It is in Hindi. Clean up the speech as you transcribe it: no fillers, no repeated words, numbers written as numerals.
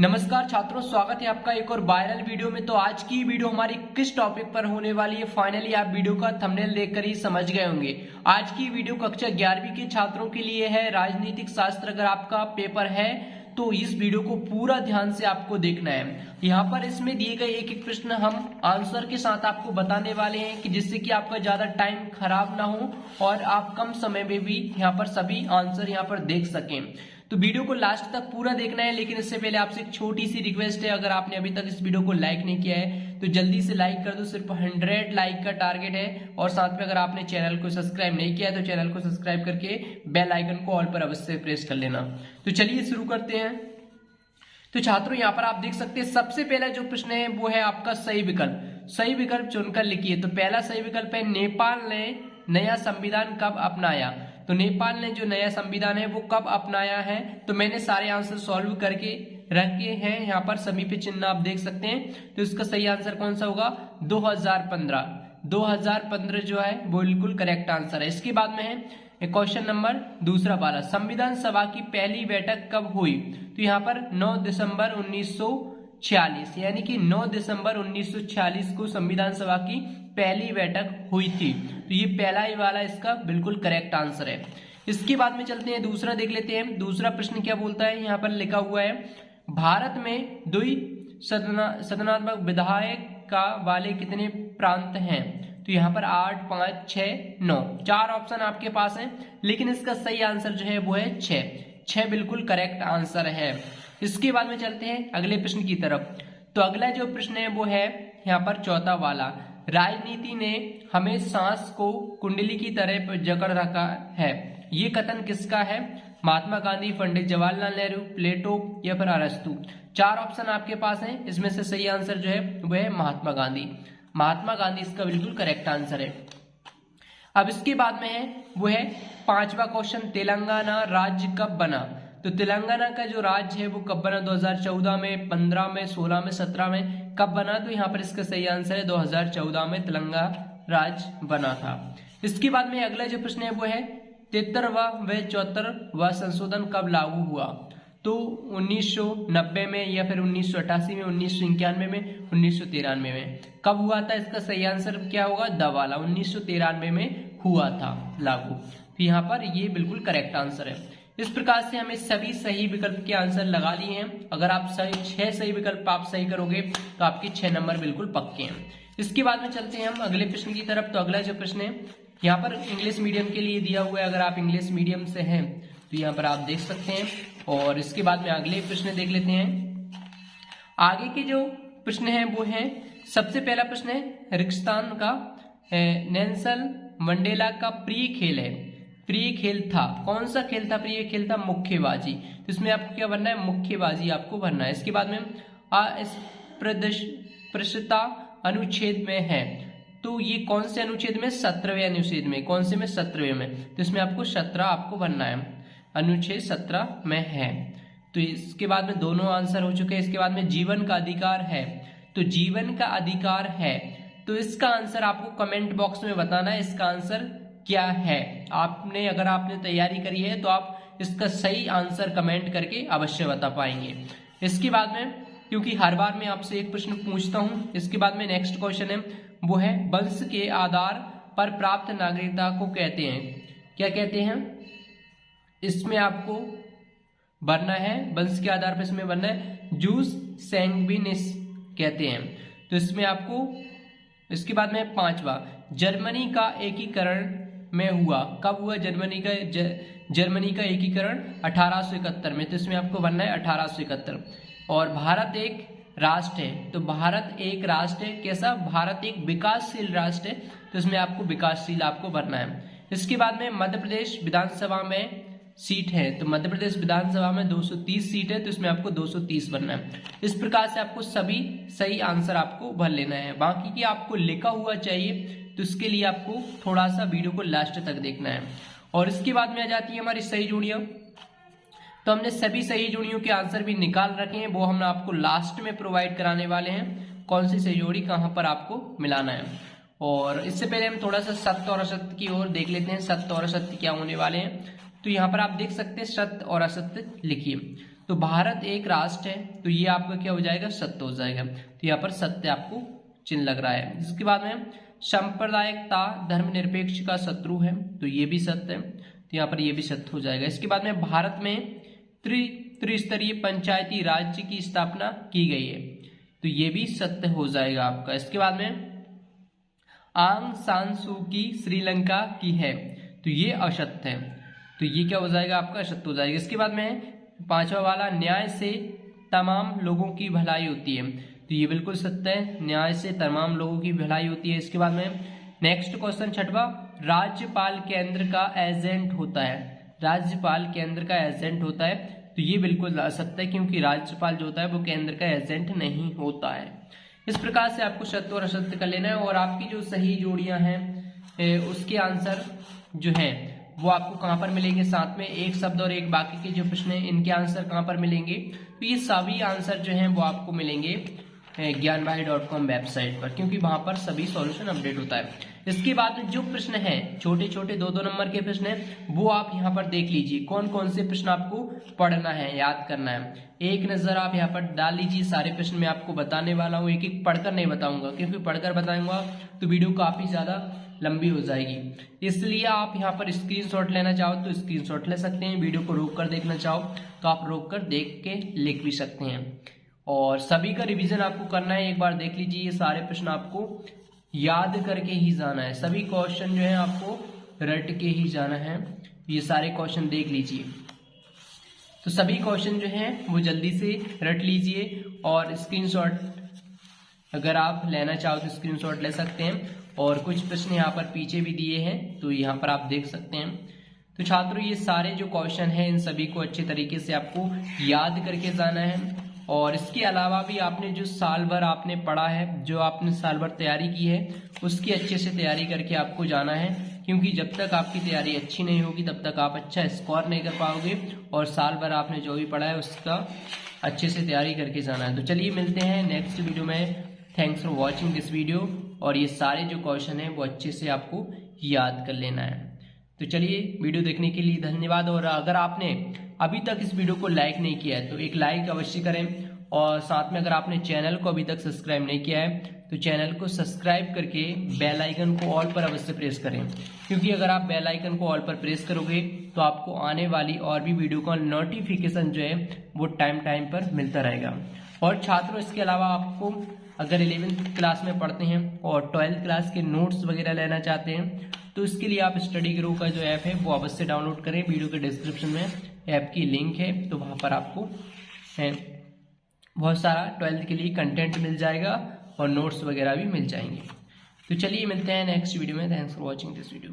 नमस्कार छात्रों, स्वागत है आपका एक और वायरल वीडियो में। तो आज की वीडियो हमारी किस टॉपिक पर होने वाली है, फाइनली आप वीडियो का थंबनेल देखकर ही समझ गए होंगे। आज की वीडियो कक्षा 11वीं के छात्रों के लिए है। राजनीतिक शास्त्र अगर आपका पेपर है तो इस वीडियो को पूरा ध्यान से आपको देखना है। यहाँ पर इसमें दिए गए एक एक प्रश्न हम आंसर के साथ आपको बताने वाले हैं कि जिससे कि आपका ज्यादा टाइम खराब ना हो और आप कम समय में भी यहाँ पर सभी आंसर यहाँ पर देख सकें। तो वीडियो को लास्ट तक पूरा देखना है, लेकिन इससे पहले आपसे एक छोटी सी रिक्वेस्ट है, अगर आपने अभी तक इस वीडियो को लाइक नहीं किया है तो जल्दी से लाइक कर दो। सिर्फ 100 लाइक का टारगेट है। और साथ में अगर आपने चैनल को सब्सक्राइब नहीं किया है तो चैनल को सब्सक्राइब करके बेल आइकन को ऑल पर अवश्य प्रेस कर लेना। तो चलिए शुरू करते हैं। तो छात्रों यहाँ पर आप देख सकते हैं सबसे पहला जो प्रश्न है वो है आपका सही विकल्प। सही विकल्प चुनकर लिखिए। तो पहला सही विकल्प है नेपाल ने नया संविधान कब अपनाया। तो नेपाल ने जो नया संविधान है वो कब अपनाया है। तो मैंने सारे आंसर सॉल्व करके रखे हैं, यहाँ पर सभी पे चिन्ह आप देख सकते हैं। तो इसका सही आंसर कौन सा होगा? 2015 जो है वो बिल्कुल करेक्ट आंसर है। इसके बाद में है क्वेश्चन नंबर दूसरा वाला, संविधान सभा की पहली बैठक कब हुई। तो यहाँ पर 9 दिसंबर 1946, यानी कि 9 दिसंबर 1946 को संविधान सभा की पहली बैठक हुई थी। तो ये पहला ही वाला इसका बिल्कुल करेक्ट आंसर है। इसके बाद में चलते हैं, दूसरा देख लेते हैं। दूसरा प्रश्न क्या बोलता है, यहाँ पर लिखा हुआ है भारत में द्विसदनात्मक विधायक का वाले कितने प्रांत हैं। तो यहाँ पर 8, 5, 6, 9 चार ऑप्शन आपके पास हैं, लेकिन इसका सही आंसर जो है वो है 6 बिल्कुल करेक्ट आंसर है। इसके बाद में चलते हैं अगले प्रश्न की तरफ। तो अगला जो प्रश्न है वो है यहाँ पर चौथा वाला, राजनीति ने हमें सांस को कुंडली की तरह जकड़ रखा है। ये कथन किसका है? महात्मा गांधी, पंडित जवाहरलाल नेहरू, प्लेटो या फिर अरस्तु। चार ऑप्शन आपके पास हैं, इसमें से सही आंसर जो है वह है महात्मा गांधी। महात्मा गांधी इसका बिल्कुल करेक्ट आंसर है। अब इसके बाद में है वो है पांचवा क्वेश्चन, तेलंगाना राज्य कब बना। तो तेलंगाना का जो राज्य है वो कब बना? 2014 में, 15 में, 16 में, 17 में, कब बना? तो यहाँ पर इसका सही आंसर है 2014 में तेलंगाना राज्य बना था। इसके बाद में अगला जो प्रश्न है वो है 73वां व 74वां संशोधन कब लागू हुआ। तो 1990 में या फिर 1988 में, 1991 में, 1993 में, कब हुआ था? इसका सही आंसर क्या होगा? द वाला 1993 में हुआ था लागू। तो यहाँ पर ये बिल्कुल करेक्ट आंसर है। इस प्रकार से हमें सभी सही विकल्प के आंसर लगा लिए हैं। अगर आप 6 सही विकल्प आप सही करोगे तो आपके 6 नंबर बिल्कुल पक्के हैं। इसके बाद में चलते हैं हम अगले प्रश्न की तरफ। तो अगला जो प्रश्न है यहाँ पर इंग्लिश मीडियम के लिए दिया हुआ है। अगर आप इंग्लिश मीडियम से हैं तो यहाँ पर आप देख सकते हैं। और इसके बाद में अगले प्रश्न देख लेते हैं। आगे के जो प्रश्न है वो है, सबसे पहला प्रश्न है रिक्स्तान का नेल्सन मंडेला का प्रिय खेल है। प्रिय खेल था, कौन सा खेल था? प्रिय खेल था मुक्केबाजी। तो इसमें आपको क्या बनना है? मुक्केबाजी आपको भरना है। इसके बाद में अस्पृश्यता अनुच्छेद में है। तो ये कौन से अनुच्छेद में? 17वें अनुच्छेद में। कौन से में? 17वें में। तो इसमें आपको 17 आपको भरना है, अनुच्छेद 17 में है। तो इसके बाद में दोनों आंसर हो चुके हैं। इसके बाद में जीवन का अधिकार है। तो जीवन का अधिकार है, तो इसका आंसर आपको कमेंट बॉक्स में बताना है इसका आंसर क्या है। आपने अगर आपने तैयारी करी है तो आप इसका सही आंसर कमेंट करके अवश्य बता पाएंगे। इसके बाद में, क्योंकि हर बार मैं आपसे एक प्रश्न पूछता हूं, इसके बाद में नेक्स्ट क्वेश्चन है वो है वंश के आधार पर प्राप्त नागरिकता को कहते हैं, क्या कहते हैं? इसमें आपको भरना है, वंश के आधार पर इसमें भरना है जूस सैंग्विनिस कहते हैं। तो इसमें आपको, इसके बाद में पांचवा, जर्मनी का एकीकरण में हुआ, कब हुआ जर्मनी का एकीकरण? 1871 में। तो इसमें आपको भरना है 1871। और भारत एक राष्ट्र है। तो भारत एक राष्ट्र है, कैसा? भारत एक विकासशील राष्ट्र है। तो इसमें आपको विकासशील आपको भरना है। इसके बाद में मध्य प्रदेश विधानसभा में सीट है। तो मध्य प्रदेश विधानसभा में 230 सीट है, तो इसमें आपको 230 भरना है। इस प्रकार से आपको सभी सही आंसर आपको भर लेना है। बाकी की आपको लिखा हुआ चाहिए, तो इसके लिए आपको थोड़ा सा वीडियो को लास्ट तक देखना है। और इसके बाद में आ जाती है हमारी सही जोड़ियां। तो हमने सभी सही जोड़ियों के आंसर भी निकाल रखे हैं, वो हम आपको लास्ट में प्रोवाइड कराने वाले हैं, कौन सी सही जोड़ी कहाँ पर आपको मिलाना है। और इससे पहले हम थोड़ा सा सत्य और असत्य की ओर देख लेते हैं, सत्य और असत्य क्या होने वाले हैं। तो यहाँ पर आप देख सकते हैं सत्य और असत्य लिखिए। तो भारत एक राष्ट्र है, तो ये आपका क्या हो जाएगा, सत्य हो जाएगा। तो यहाँ पर सत्य आपको चिन्ह लग रहा है। इसके बाद में सांप्रदायिकता धर्मनिरपेक्ष का शत्रु है, तो ये भी सत्य है, तो यहाँ पर ये भी सत्य हो जाएगा। इसके बाद में भारत में त्रिस्तरीय पंचायती राज्य की स्थापना की गई है, तो ये भी सत्य हो जाएगा आपका। इसके बाद में आंग सान सू की श्रीलंका की है, तो ये असत्य है, तो ये क्या हो जाएगा आपका, असत्य हो जाएगा। इसके बाद में पांचवा वाला न्याय से तमाम लोगों की भलाई होती है, तो ये बिल्कुल सत्य है, न्याय से तमाम लोगों की भलाई होती है। इसके बाद में नेक्स्ट क्वेश्चन छठवा, राज्यपाल केंद्र का एजेंट होता है, राज्यपाल केंद्र का एजेंट होता है, तो ये बिल्कुल असत्य है, क्योंकि राज्यपाल जो होता है वो केंद्र का एजेंट नहीं होता है। इस प्रकार से आपको सत्य और असत्य कर लेना है, और आपकी जो सही जोड़ियां हैं उसके आंसर जो है वो आपको कहाँ पर मिलेंगे, साथ में एक शब्द और एक बाकी के जो प्रश्न हैं इनके आंसर कहाँ पर मिलेंगे, तो ये सभी आंसर जो हैं वो आपको मिलेंगे ज्ञानभाई.com वेबसाइट पर, क्योंकि वहां पर सभी सॉल्यूशन अपडेट होता है। इसके बाद में जो प्रश्न है छोटे छोटे 2-2 नंबर के प्रश्न हैं वो आप यहाँ पर देख लीजिए, कौन कौन से प्रश्न आपको पढ़ना है, याद करना है। एक नजर आप यहाँ पर डाल लीजिए, सारे प्रश्न मैं आपको बताने वाला हूँ, एक एक पढ़कर नहीं बताऊंगा, क्योंकि पढ़कर बताऊंगा तो वीडियो काफी ज्यादा लंबी हो जाएगी। इसलिए आप यहाँ पर स्क्रीनशॉट लेना चाहो तो स्क्रीनशॉट ले सकते हैं, वीडियो को रोक कर देखना चाहो तो आप रोक कर देख के लिख भी सकते हैं। और सभी का रिवीजन आपको करना है, एक बार देख लीजिए, ये सारे प्रश्न आपको याद करके ही जाना है, सभी क्वेश्चन जो है आपको रट के ही जाना है। ये सारे क्वेश्चन देख लीजिए, तो सभी क्वेश्चन जो हैं वो जल्दी से रट लीजिए, और स्क्रीनशॉट अगर आप लेना चाहो तो स्क्रीनशॉट ले सकते हैं। और कुछ प्रश्न यहाँ पर पीछे भी दिए हैं, तो यहाँ पर आप देख सकते हैं। तो छात्रों ये सारे जो क्वेश्चन हैं इन सभी को अच्छे तरीके से आपको याद करके जाना है। और इसके अलावा भी आपने जो साल भर आपने पढ़ा है, जो आपने साल भर तैयारी की है, उसकी अच्छे से तैयारी करके आपको जाना है, क्योंकि जब तक आपकी तैयारी अच्छी नहीं होगी तब तक आप अच्छा स्कोर नहीं कर पाओगे। और साल भर आपने जो भी पढ़ा है उसका अच्छे से तैयारी करके जाना है। तो चलिए मिलते हैं नेक्स्ट वीडियो में। Thanks for watching this video, और ये सारे जो क्वेश्चन हैं वो अच्छे से आपको याद कर लेना है। तो चलिए, वीडियो देखने के लिए धन्यवाद। और अगर आपने अभी तक इस वीडियो को लाइक नहीं किया है तो एक लाइक अवश्य करें, और साथ में अगर आपने चैनल को अभी तक सब्सक्राइब नहीं किया है तो चैनल को सब्सक्राइब करके बेल आइकन को ऑल पर अवश्य प्रेस करें, क्योंकि अगर आप बेल आइकन को ऑल पर प्रेस करोगे तो आपको आने वाली और भी वीडियो का नोटिफिकेशन जो है वो टाइम पर मिलता रहेगा। और छात्रों इसके अलावा आपको अगर 11th क्लास में पढ़ते हैं और 12th क्लास के नोट्स वगैरह लेना चाहते हैं तो इसके लिए आप स्टडी ग्रो का जो ऐप है वो अवश्य डाउनलोड करें। वीडियो के डिस्क्रिप्शन में ऐप की लिंक है, तो वहाँ पर आपको बहुत सारा 12th के लिए कंटेंट मिल जाएगा और नोट्स वगैरह भी मिल जाएंगे। तो चलिए मिलते हैं नेक्स्ट वीडियो में। Thanks for watching this video.